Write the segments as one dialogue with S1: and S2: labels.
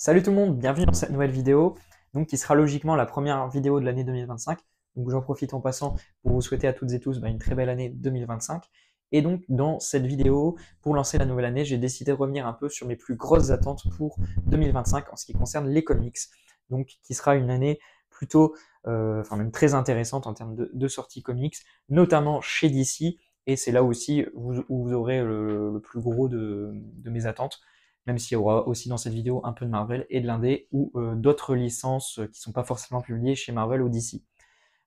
S1: Salut tout le monde, bienvenue dans cette nouvelle vidéo, donc qui sera logiquement la première vidéo de l'année 2025. Donc j'en profite en passant pour vous souhaiter à toutes et tous une très belle année 2025. Et donc dans cette vidéo, pour lancer la nouvelle année, j'ai décidé de revenir un peu sur mes plus grosses attentes pour 2025 en ce qui concerne les comics. Donc qui sera une année plutôt, enfin même très intéressante en termes de sorties comics, notamment chez DC. Et c'est là aussi où vous aurez le plus gros de mes attentes, même s'il y aura aussi dans cette vidéo un peu de Marvel et de l'indé ou d'autres licences qui sont pas forcément publiées chez Marvel ou DC.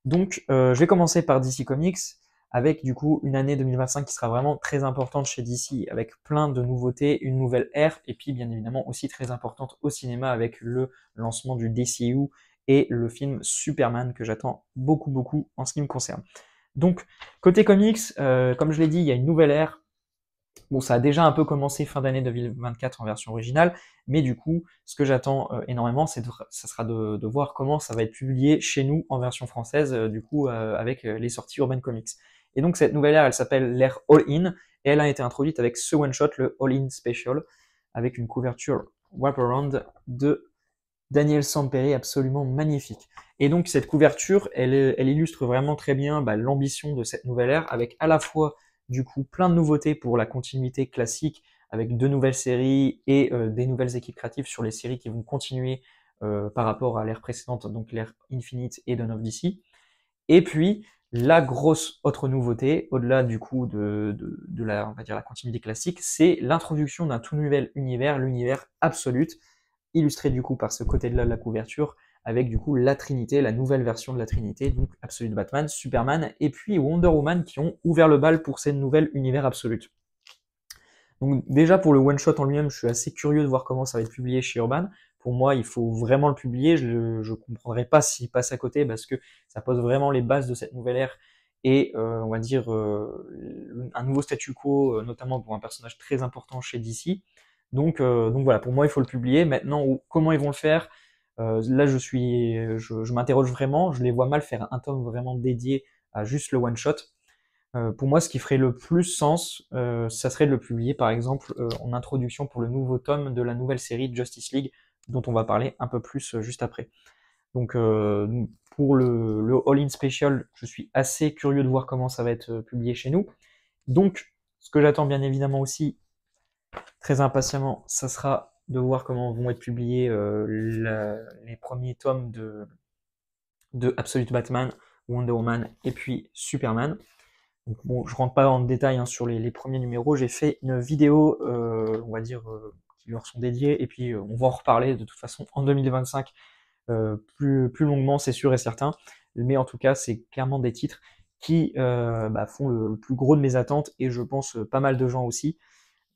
S1: Donc je vais commencer par DC Comics avec du coup une année 2025 qui sera vraiment très importante chez DC avec plein de nouveautés, une nouvelle ère et puis bien évidemment aussi très importante au cinéma avec le lancement du DCU et le film Superman que j'attends beaucoup en ce qui me concerne. Donc côté comics, comme je l'ai dit, il y a une nouvelle ère. Bon, ça a déjà un peu commencé fin d'année 2024 en version originale, mais du coup, ce que j'attends énormément, ça sera de voir comment ça va être publié chez nous en version française, du coup, avec les sorties Urban Comics. Et donc, cette nouvelle ère, elle s'appelle l'ère All-In, et elle a été introduite avec ce one-shot, le All-In Special, avec une couverture wraparound de Daniel Samperi absolument magnifique. Et donc, cette couverture, elle illustre vraiment très bien l'ambition de cette nouvelle ère, avec à la fois du coup plein de nouveautés pour la continuité classique avec deux nouvelles séries et des nouvelles équipes créatives sur les séries qui vont continuer par rapport à l'ère précédente, donc l'ère Infinite et Dawn of DC. Et puis la grosse autre nouveauté, au-delà du coup de la, on va dire la continuité classique, c'est l'introduction d'un tout nouvel univers, l'univers Absolute, illustré du coup par ce côté-là de la couverture, avec du coup la Trinité, la nouvelle version de la Trinité, donc Absolute Batman, Superman et puis Wonder Woman qui ont ouvert le bal pour cette nouvelle univers Absolute. Donc déjà pour le one-shot en lui-même, je suis assez curieux de voir comment ça va être publié chez Urban. Pour moi, il faut vraiment le publier, je ne comprendrai pas s'il passe à côté parce que ça pose vraiment les bases de cette nouvelle ère et on va dire un nouveau statu quo, notamment pour un personnage très important chez DC. Donc voilà, pour moi, il faut le publier. Maintenant, comment ils vont le faire, là, je m'interroge vraiment. Je les vois mal faire un tome vraiment dédié à juste le one shot. Pour moi, ce qui ferait le plus sens, ça serait de le publier, par exemple, en introduction pour le nouveau tome de la nouvelle série Justice League, dont on va parler un peu plus juste après. Donc, pour le All-In Special, je suis assez curieux de voir comment ça va être publié chez nous. Donc, ce que j'attends bien évidemment aussi, très impatiemment, ça sera de voir comment vont être publiés les premiers tomes de Absolute Batman, Wonder Woman et puis Superman. Donc bon, je rentre pas en détail sur les premiers numéros. J'ai fait une vidéo, on va dire, qui leur sont dédiées, et puis on va en reparler de toute façon en 2025 plus longuement, c'est sûr et certain. Mais en tout cas, c'est clairement des titres qui font le plus gros de mes attentes, et je pense pas mal de gens aussi.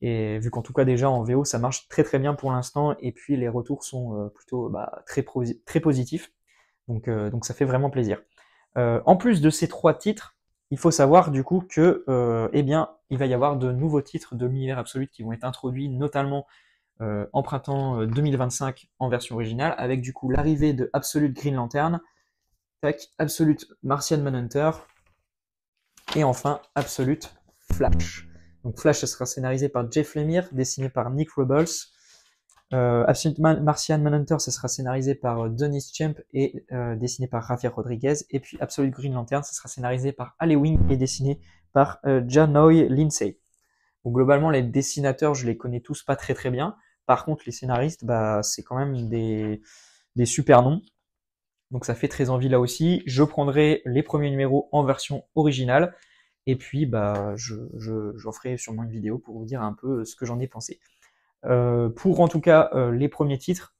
S1: Et vu qu'en tout cas déjà en VO ça marche très bien pour l'instant, et puis les retours sont plutôt très positifs. Donc ça fait vraiment plaisir. En plus de ces trois titres, il faut savoir du coup que eh bien, il va y avoir de nouveaux titres de l'univers absolu qui vont être introduits, notamment en printemps 2025 en version originale, avec du coup l'arrivée de Absolute Green Lantern, tac, Absolute Martian Manhunter, et enfin Absolute Flash. Donc Flash, ça sera scénarisé par Jeff Lemire, dessiné par Nick Robles. Absolute Martian Manhunter, ça sera scénarisé par Dennis Champ et dessiné par Javier Rodriguez. Et puis Absolute Green Lantern, ça sera scénarisé par Ale Wing et dessiné par Janoy Lindsay. Donc globalement, les dessinateurs, je les connais tous pas très bien. Par contre, les scénaristes, c'est quand même des super noms. Donc ça fait très envie là aussi. Je prendrai les premiers numéros en version originale. Et puis, j'en ferai sûrement une vidéo pour vous dire un peu ce que j'en ai pensé. Pour en tout cas les premiers titres,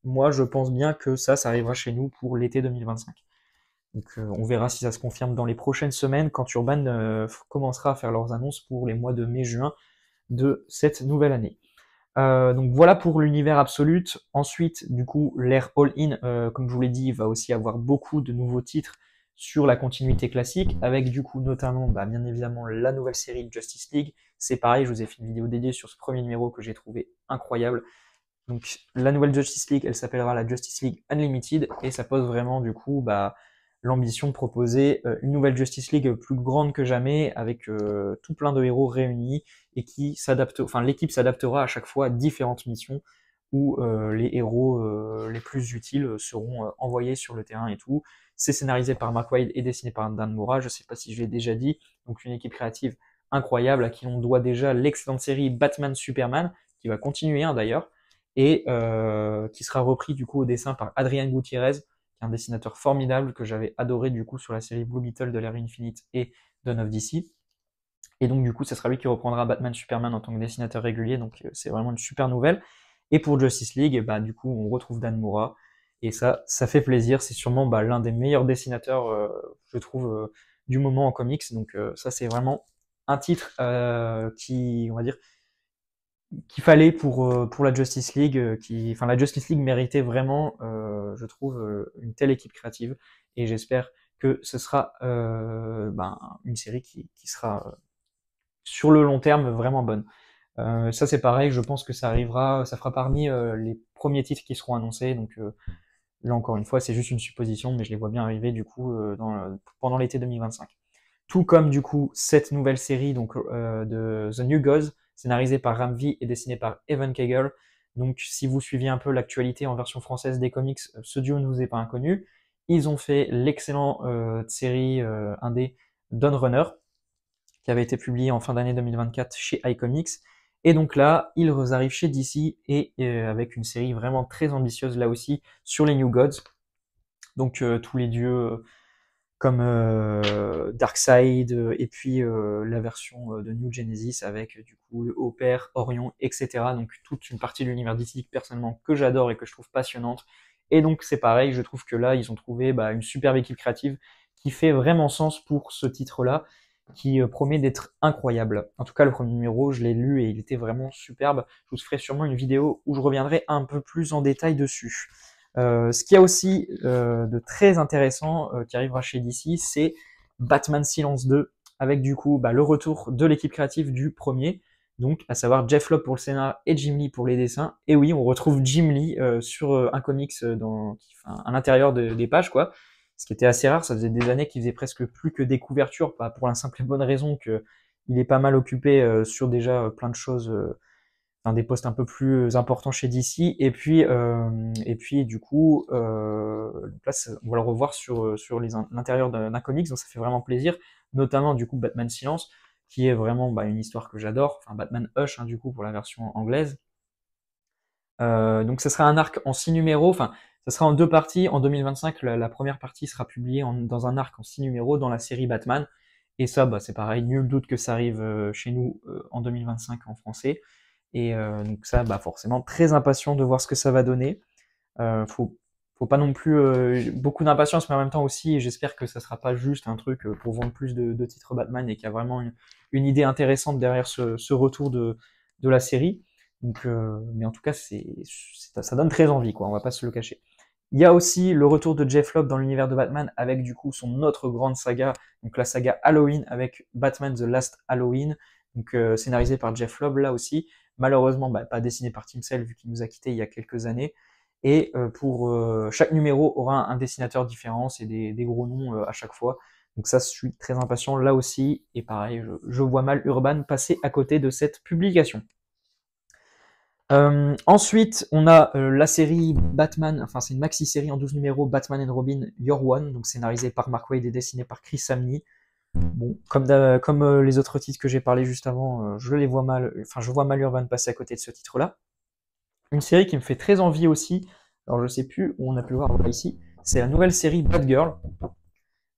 S1: moi je pense bien que ça arrivera chez nous pour l'été 2025. Donc on verra si ça se confirme dans les prochaines semaines quand Urban commencera à faire leurs annonces pour les mois de mai-juin de cette nouvelle année. Donc voilà pour l'univers Absolute. Ensuite, du coup, l'ère All-In, comme je vous l'ai dit, va aussi avoir beaucoup de nouveaux titres sur la continuité classique, avec du coup notamment, bien évidemment, la nouvelle série Justice League. C'est pareil, je vous ai fait une vidéo dédiée sur ce premier numéro que j'ai trouvé incroyable. Donc la nouvelle Justice League, elle s'appellera la Justice League Unlimited, et ça pose vraiment du coup l'ambition de proposer une nouvelle Justice League plus grande que jamais, avec tout plein de héros réunis, et qui s'adapte, enfin l'équipe s'adaptera à chaque fois à différentes missions où les héros les plus utiles seront envoyés sur le terrain et tout. C'est scénarisé par Mark Waid et dessiné par Dan Mora, je sais pas si je l'ai déjà dit, donc une équipe créative incroyable à qui l'on doit déjà l'excellente série Batman Superman, qui va continuer d'ailleurs, et qui sera repris du coup au dessin par Adrian Gutiérrez, qui est un dessinateur formidable que j'avais adoré du coup sur la série Blue Beetle de l'ère Infinite et Dawn of DC. Et donc du coup, ça sera lui qui reprendra Batman Superman en tant que dessinateur régulier, donc c'est vraiment une super nouvelle. Et pour Justice League, bah du coup, on retrouve Dan Mora, et ça fait plaisir. C'est sûrement l'un des meilleurs dessinateurs, je trouve, du moment en comics. Donc ça, c'est vraiment un titre qui, on va dire, qu'il fallait pour la Justice League, enfin la Justice League méritait vraiment, je trouve, une telle équipe créative, et j'espère que ce sera une série qui sera sur le long terme vraiment bonne. Ça c'est pareil, je pense que ça arrivera, ça fera parmi les premiers titres qui seront annoncés, donc là encore une fois c'est juste une supposition, mais je les vois bien arriver du coup pendant l'été 2025. Tout comme du coup cette nouvelle série donc de The New Gods, scénarisée par Ram V et dessinée par Evan Kegel. Donc si vous suiviez un peu l'actualité en version française des comics, ce duo ne vous est pas inconnu. Ils ont fait l'excellent série indé Dawn Runner, qui avait été publié en fin d'année 2024 chez iComics. Et donc là, ils arrivent chez DC et avec une série vraiment très ambitieuse là aussi sur les New Gods. Donc tous les dieux comme Darkseid et puis la version de New Genesis avec du coup le Haut-Père, Orion, etc. Donc toute une partie de l'univers DC personnellement que j'adore et que je trouve passionnante. Et donc c'est pareil, je trouve que là ils ont trouvé une superbe équipe créative qui fait vraiment sens pour ce titre-là, qui promet d'être incroyable. En tout cas, le premier numéro, je l'ai lu et il était vraiment superbe. Je vous ferai sûrement une vidéo où je reviendrai un peu plus en détail dessus. Ce qu'il y a aussi de très intéressant qui arrivera chez DC, c'est Batman Silence 2, avec du coup le retour de l'équipe créative du premier, donc à savoir Jeff Lobb pour le scénar et Jim Lee pour les dessins. Et oui, on retrouve Jim Lee sur un comics à l'intérieur des pages, quoi. Ce qui était assez rare, ça faisait des années qu'il faisait presque plus que des couvertures, pas pour la simple et bonne raison que il est pas mal occupé sur déjà plein de choses, des postes un peu plus importants chez DC, et puis du coup, là, on va le revoir sur l'intérieur d'un comics, donc ça fait vraiment plaisir, notamment du coup Batman Silence, qui est vraiment une histoire que j'adore, enfin Batman Hush du coup pour la version anglaise. Donc ça sera un arc en 6 numéros, enfin ça sera en 2 parties. En 2025, la première partie sera publiée dans un arc en 6 numéros dans la série Batman. Et ça, c'est pareil, nul doute que ça arrive chez nous en 2025 en français. Et donc ça, forcément, très impatient de voir ce que ça va donner. Faut pas non plus beaucoup d'impatience, mais en même temps aussi, j'espère que ça sera pas juste un truc pour vendre plus de titres Batman et qu'il y a vraiment une idée intéressante derrière ce retour de la série. Donc, mais en tout cas, ça donne très envie, quoi. On va pas se le cacher. Il y a aussi le retour de Jeff Lobb dans l'univers de Batman avec du coup son autre grande saga, donc la saga Halloween avec Batman The Last Halloween, donc scénarisé par Jeff Lobb là aussi. Malheureusement, pas dessiné par Tim Sale vu qu'il nous a quittés il y a quelques années. Et pour chaque numéro aura un dessinateur différent, c'est des gros noms à chaque fois. Donc ça, je suis très impatient là aussi. Et pareil, je vois mal Urban passer à côté de cette publication. Ensuite, on a la série Batman, enfin c'est une maxi-série en 12 numéros, Batman and Robin Year One, donc scénarisé par Mark Waid et dessiné par Chris Samney. Bon, comme les autres titres que j'ai parlé juste avant, je vois mal Urban passer à côté de ce titre-là. Une série qui me fait très envie aussi, alors je sais plus où on a pu le voir ici, c'est la nouvelle série Batgirl,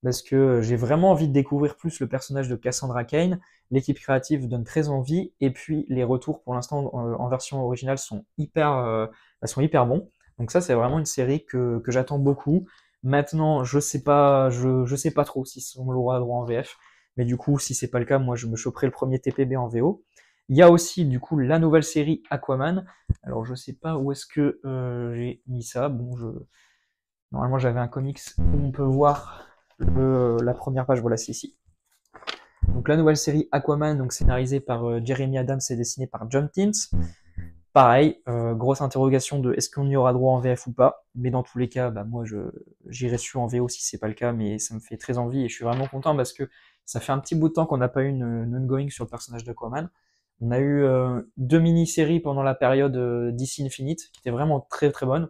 S1: parce que j'ai vraiment envie de découvrir plus le personnage de Cassandra Cain. L'équipe créative donne très envie, et puis les retours pour l'instant en version originale sont hyper bons. Donc ça, c'est vraiment une série que j'attends beaucoup. Maintenant, je sais pas trop si on l'aura droit en VF, mais du coup, si c'est pas le cas, moi je me choperai le premier TPB en VO. Il y a aussi du coup la nouvelle série Aquaman. Alors je sais pas où est-ce que j'ai mis ça. Bon, normalement j'avais un comics où on peut voir la première page. Voilà, c'est ici. Donc la nouvelle série Aquaman, donc scénarisée par Jeremy Adams et dessinée par John Tins. Pareil, grosse interrogation de est-ce qu'on y aura droit en VF ou pas. Mais dans tous les cas, moi j'irai dessus en VO si c'est pas le cas, mais ça me fait très envie et je suis vraiment content parce que ça fait un petit bout de temps qu'on n'a pas eu une ongoing sur le personnage d'Aquaman. On a eu 2 mini-séries pendant la période DC Infinite, qui étaient vraiment très très bonnes.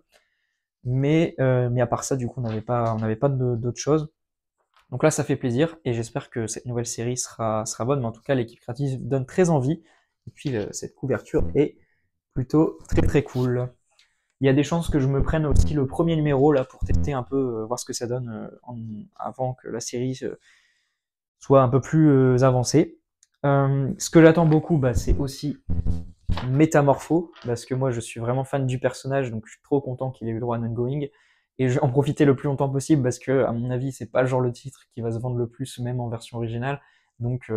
S1: Mais à part ça, du coup, on n'avait pas d'autres choses. Donc là, ça fait plaisir et j'espère que cette nouvelle série sera bonne. Mais en tout cas, l'équipe créative donne très envie. Et puis, cette couverture est plutôt très très cool. Il y a des chances que je me prenne aussi le premier numéro là pour tester un peu, voir ce que ça donne avant que la série soit un peu plus avancée. Ce que j'attends beaucoup, bah, c'est aussi Métamorpho, parce que moi je suis vraiment fan du personnage, donc je suis trop content qu'il ait eu le droit à un ongoing. Et je vais en profiter le plus longtemps possible parce que, à mon avis, c'est pas le genre de titre qui va se vendre le plus, même en version originale. Donc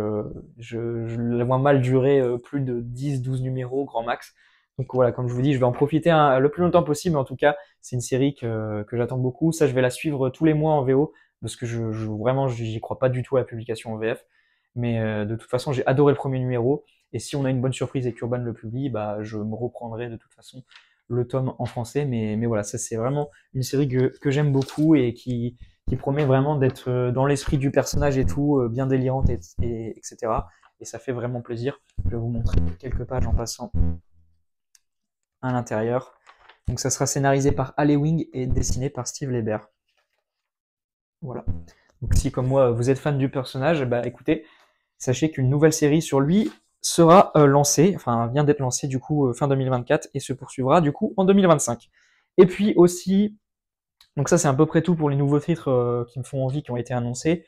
S1: je la vois mal durer plus de 10-12 numéros, grand max. Donc voilà, comme je vous dis, je vais en profiter le plus longtemps possible, mais en tout cas, c'est une série que j'attends beaucoup. Ça, je vais la suivre tous les mois en VO, parce que vraiment, j'y crois pas du tout à la publication en VF. Mais de toute façon, j'ai adoré le premier numéro. Et si on a une bonne surprise et qu'Urban le publie, bah, je me reprendrai de toute façon le tome en français. Mais voilà, ça c'est vraiment une série que j'aime beaucoup et qui promet vraiment d'être dans l'esprit du personnage et tout, bien délirante, etc. Et ça fait vraiment plaisir. Je vais vous montrer quelques pages en passant à l'intérieur. Donc ça sera scénarisé par Ale Wing et dessiné par Steve Lieber. Voilà. Donc si comme moi vous êtes fan du personnage, bah écoutez, sachez qu'une nouvelle série sur lui sera lancée, enfin vient d'être lancée du coup fin 2024 et se poursuivra du coup en 2025. Et puis aussi, donc ça c'est à peu près tout pour les nouveaux titres qui me font envie, qui ont été annoncés.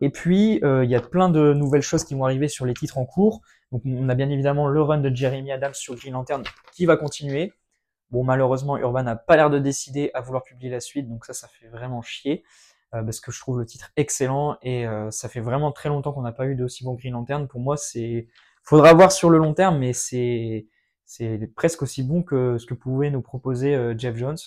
S1: Et puis il y a plein de nouvelles choses qui vont arriver sur les titres en cours. Donc on a bien évidemment le run de Jeremy Adams sur Green Lantern qui va continuer. Bon malheureusement Urban n'a pas l'air de décider à vouloir publier la suite, donc ça fait vraiment chier. Parce que je trouve le titre excellent et ça fait vraiment très longtemps qu'on n'a pas eu d'aussi bon Green Lantern. Pour moi, faudra voir sur le long terme, mais c'est presque aussi bon que ce que pouvait nous proposer Jeff Jones.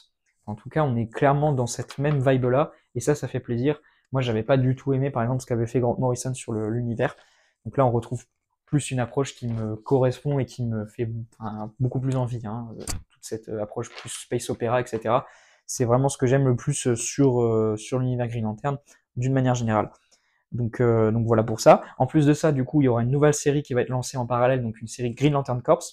S1: En tout cas, on est clairement dans cette même vibe-là et ça fait plaisir. Moi, j'avais pas du tout aimé, par exemple, ce qu'avait fait Grant Morrison sur l'univers. Donc là, on retrouve plus une approche qui me correspond et qui me fait beaucoup plus envie. Hein, toute cette approche plus space opéra, etc. C'est vraiment ce que j'aime le plus sur l'univers Green Lantern, d'une manière générale. Donc voilà pour ça. En plus de ça, du coup, il y aura une nouvelle série qui va être lancée en parallèle, donc une série Green Lantern Corps.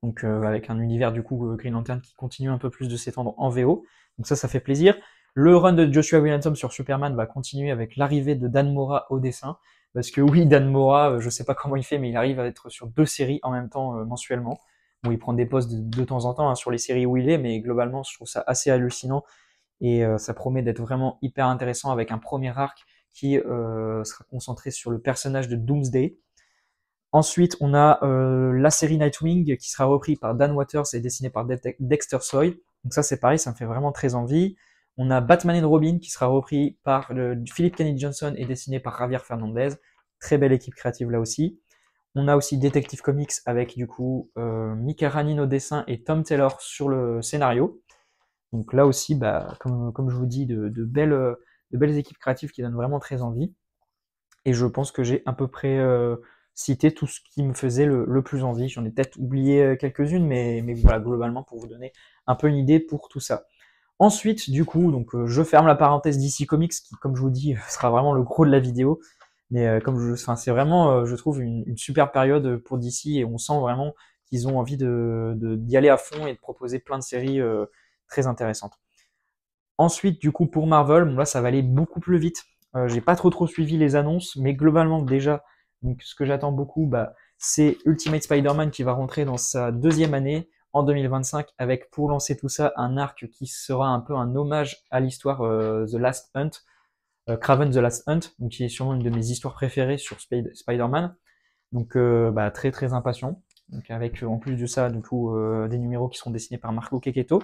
S1: Donc avec un univers du coup Green Lantern qui continue un peu plus de s'étendre en VO. Donc ça fait plaisir. Le run de Joshua Williamson sur Superman va continuer avec l'arrivée de Dan Mora au dessin. Parce que oui, Dan Mora, je sais pas comment il fait, mais il arrive à être sur 2 séries en même temps mensuellement. Bon, il prend des postes de temps en temps sur les séries où il est, mais globalement, je trouve ça assez hallucinant et ça promet d'être vraiment hyper intéressant avec un premier arc qui sera concentré sur le personnage de Doomsday. Ensuite, on a la série Nightwing qui sera reprise par Dan Waters et dessinée par Dexter Soy. Donc ça, c'est pareil, ça me fait vraiment très envie. On a Batman and Robin qui sera repris par Philip Kennedy Johnson et dessiné par Javier Fernandez. Très belle équipe créative là aussi. On a aussi Detective Comics avec du coup Mika Ranin au dessin et Tom Taylor sur le scénario. Donc là aussi, bah, comme je vous dis, de belles équipes créatives qui donnent vraiment très envie. Et je pense que j'ai à peu près cité tout ce qui me faisait le plus envie. J'en ai peut-être oublié quelques-unes, mais voilà, globalement, pour vous donner un peu une idée pour tout ça. Ensuite, du coup, donc je ferme la parenthèse DC Comics, qui, comme je vous dis, sera vraiment le gros de la vidéo. Mais c'est vraiment, je trouve, une super période pour DC et on sent vraiment qu'ils ont envie d'y aller à fond et de proposer plein de séries très intéressantes. Ensuite, du coup, pour Marvel, bon, là, ça va aller beaucoup plus vite. J'ai pas trop suivi les annonces, mais globalement, déjà, donc, ce que j'attends beaucoup, bah, c'est Ultimate Spider-Man qui va rentrer dans sa 2e année en 2025 avec, pour lancer tout ça, un arc qui sera un peu un hommage à l'histoire The Last Hunt, Kraven The Last Hunt, donc qui est sûrement une de mes histoires préférées sur Spider-Man. Donc bah, très très impatient. Donc avec en plus de ça du coup des numéros qui sont dessinés par Marco Checchetto.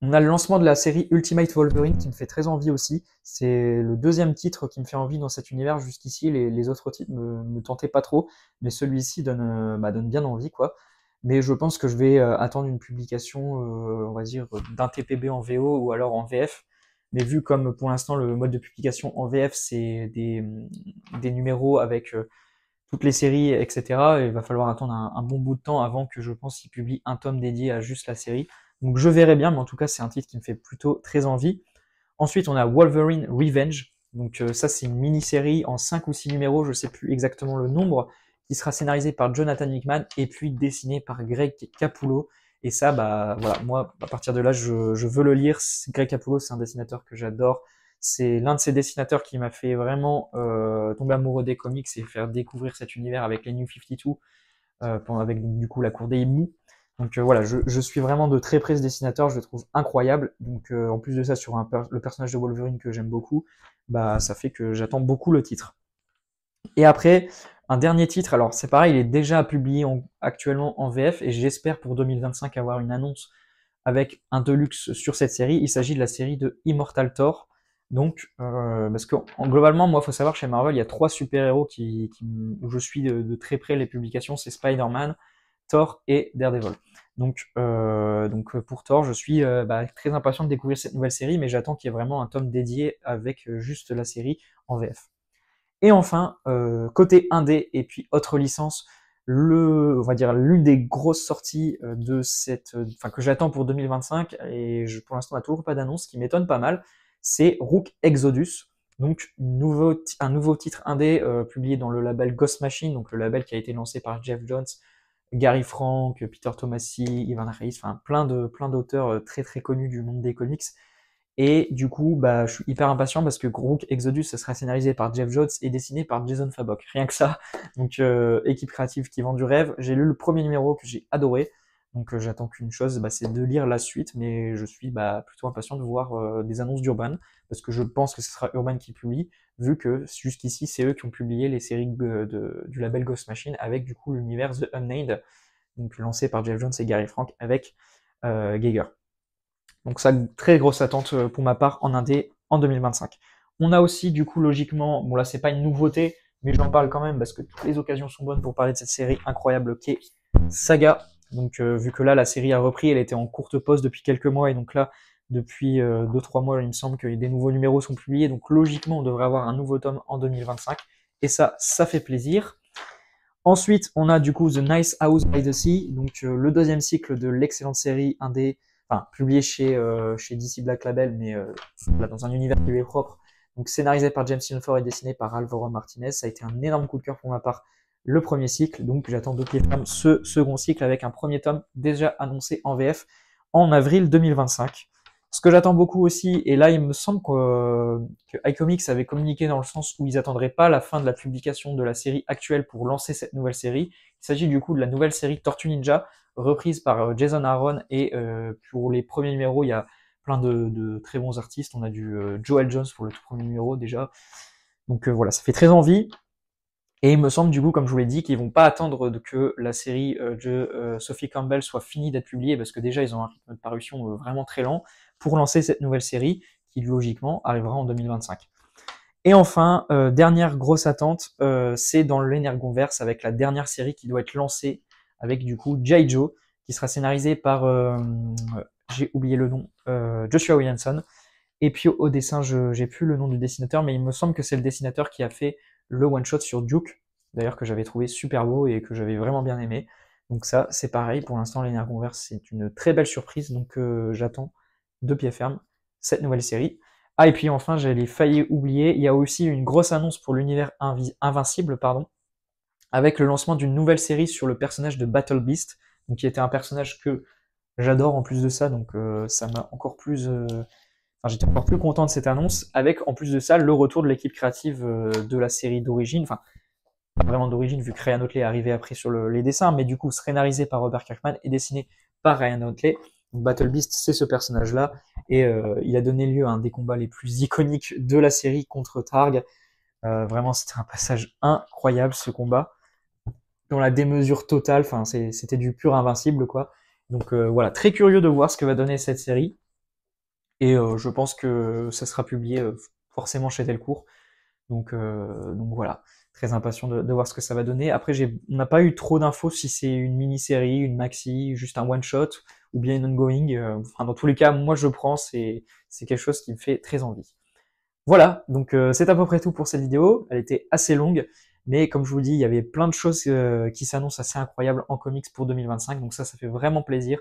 S1: On a le lancement de la série Ultimate Wolverine qui me fait très envie aussi. C'est le 2e titre qui me fait envie dans cet univers. Jusqu'ici, les autres titres me tentaient pas trop, mais celui-ci donne bien envie, quoi. Mais je pense que je vais attendre une publication, on va dire, d'un TPB en VO ou alors en VF. Mais vu comme pour l'instant le mode de publication en VF, c'est des numéros avec toutes les séries, etc., il va falloir attendre un bon bout de temps avant que je pense qu'il publie un tome dédié à juste la série. Donc je verrai bien, mais en tout cas c'est un titre qui me fait plutôt très envie. Ensuite on a Wolverine Revenge. Donc ça c'est une mini-série en 5 ou 6 numéros, je sais plus exactement le nombre, qui sera scénarisé par Jonathan Hickman et puis dessiné par Greg Capullo. Et ça, bah voilà, moi à partir de là, je veux le lire. Greg Capullo, c'est un dessinateur que j'adore. C'est l'un de ces dessinateurs qui m'a fait vraiment tomber amoureux des comics et faire découvrir cet univers avec les New 52, avec du coup la cour des hiboux. Donc voilà, je suis vraiment de très près ce dessinateur, je le trouve incroyable. Donc en plus de ça, sur le personnage de Wolverine que j'aime beaucoup, bah ça fait que j'attends beaucoup le titre. Et après, un dernier titre, alors c'est pareil, il est déjà publié actuellement en VF et j'espère pour 2025 avoir une annonce avec un deluxe sur cette série. Il s'agit de la série de Immortal Thor. Donc, parce que globalement, moi, faut savoir, chez Marvel, il y a 3 super-héros où je suis de très près les publications, c'est Spider-Man, Thor et Daredevil. Donc pour Thor, je suis très impatient de découvrir cette nouvelle série, mais j'attends qu'il y ait vraiment un tome dédié avec juste la série en VF. Et enfin, côté indé et puis autre licence, on va dire l'une des grosses sorties que j'attends pour 2025 et pour l'instant on n'a toujours pas d'annonce, qui m'étonne pas mal, c'est Rook Exodus. Donc un nouveau titre indé publié dans le label Ghost Machine, donc le label qui a été lancé par Jeff Jones, Gary Frank, Peter Tomasi, Ivan Reis, enfin plein d'auteurs très très connus du monde des comics. Et du coup, bah, je suis hyper impatient parce que Rook Exodus, ça sera scénarisé par Jeff Jones et dessiné par Jason Fabok. Rien que ça. Donc, équipe créative qui vend du rêve. J'ai lu le premier numéro que j'ai adoré. Donc, j'attends qu'une chose, bah, c'est de lire la suite. Mais je suis plutôt impatient de voir des annonces d'Urban. Parce que je pense que ce sera Urban qui publie. Vu que jusqu'ici, c'est eux qui ont publié les séries du label Ghost Machine avec du coup l'univers The Unnamed. Donc, lancé par Jeff Jones et Gary Frank avec Geiger. Donc ça, très grosse attente pour ma part en indé en 2025. On a aussi du coup logiquement, bon là c'est pas une nouveauté, mais j'en parle quand même parce que toutes les occasions sont bonnes pour parler de cette série incroyable qu'est Saga. Donc vu que là la série a repris, elle était en courte pause depuis quelques mois et donc là depuis 2-3 mois il me semble que des nouveaux numéros sont publiés, donc logiquement on devrait avoir un nouveau tome en 2025 et ça fait plaisir. Ensuite on a du coup The Nice House by the Sea, donc le deuxième cycle de l'excellente série indé, publié chez DC Black Label, mais là, dans un univers qui lui est propre. Donc scénarisé par James Silver et dessiné par Alvaro Martinez. Ça a été un énorme coup de cœur pour ma part, le premier cycle. Donc j'attends de pied ferme ce second cycle avec un premier tome déjà annoncé en VF en avril 2025. Ce que j'attends beaucoup aussi, et là il me semble que iComics avait communiqué dans le sens où ils attendraient pas la fin de la publication de la série actuelle pour lancer cette nouvelle série. Il s'agit du coup de la nouvelle série Tortue Ninja, reprise par Jason Aaron, et pour les premiers numéros, il y a plein de très bons artistes. On a du Joel Jones pour le tout premier numéro déjà. Donc voilà, ça fait très envie. Et il me semble du coup, comme je vous l'ai dit, qu'ils vont pas attendre que la série de Sophie Campbell soit finie d'être publiée, parce que déjà ils ont un rythme de parution vraiment très lent, pour lancer cette nouvelle série, qui logiquement arrivera en 2025. Et enfin, dernière grosse attente, c'est dans l'Energonverse, avec la dernière série qui doit être lancée, avec du coup G.I. Joe, qui sera scénarisé par, j'ai oublié le nom, Joshua Williamson. Et puis au dessin, j'ai plus le nom du dessinateur, mais il me semble que c'est le dessinateur qui a fait le one-shot sur Duke, d'ailleurs que j'avais trouvé super beau et que j'avais vraiment bien aimé. Donc ça, c'est pareil, pour l'instant l'Energonverse, c'est une très belle surprise, donc j'attends de pied ferme cette nouvelle série. Ah, et puis enfin, j'allais failli oublier, il y a aussi une grosse annonce pour l'univers Invincible, avec le lancement d'une nouvelle série sur le personnage de Battle Beast, donc qui était un personnage que j'adore en plus de ça, donc ça m'a encore plus... j'étais encore plus content de cette annonce, avec en plus de ça le retour de l'équipe créative de la série d'origine, enfin pas vraiment d'origine vu que Ryan Otley est arrivé après sur les dessins, mais du coup scénarisé par Robert Kirkman et dessiné par Ryan Otley. Donc Battle Beast, c'est ce personnage-là, et il a donné lieu à un des combats les plus iconiques de la série contre Targ. Vraiment, c'était un passage incroyable ce combat, dans la démesure totale. Enfin, c'était du pur invincible, quoi. Donc voilà, très curieux de voir ce que va donner cette série. Et je pense que ça sera publié forcément chez Delcourt. Donc voilà, très impatient de voir ce que ça va donner. Après, on n'a pas eu trop d'infos si c'est une mini-série, une maxi, juste un one-shot, ou bien une ongoing. Dans tous les cas, moi je prends, c'est quelque chose qui me fait très envie. Voilà, donc c'est à peu près tout pour cette vidéo. Elle était assez longue, mais comme je vous dis, il y avait plein de choses qui s'annoncent assez incroyables en comics pour 2025, donc ça fait vraiment plaisir.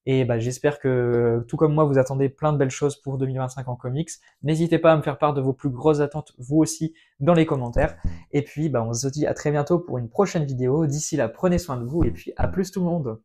S1: Et bah, j'espère que, tout comme moi, vous attendez plein de belles choses pour 2025 en comics. N'hésitez pas à me faire part de vos plus grosses attentes, vous aussi, dans les commentaires. Et puis, bah, on se dit à très bientôt pour une prochaine vidéo. D'ici là, prenez soin de vous et puis à plus tout le monde.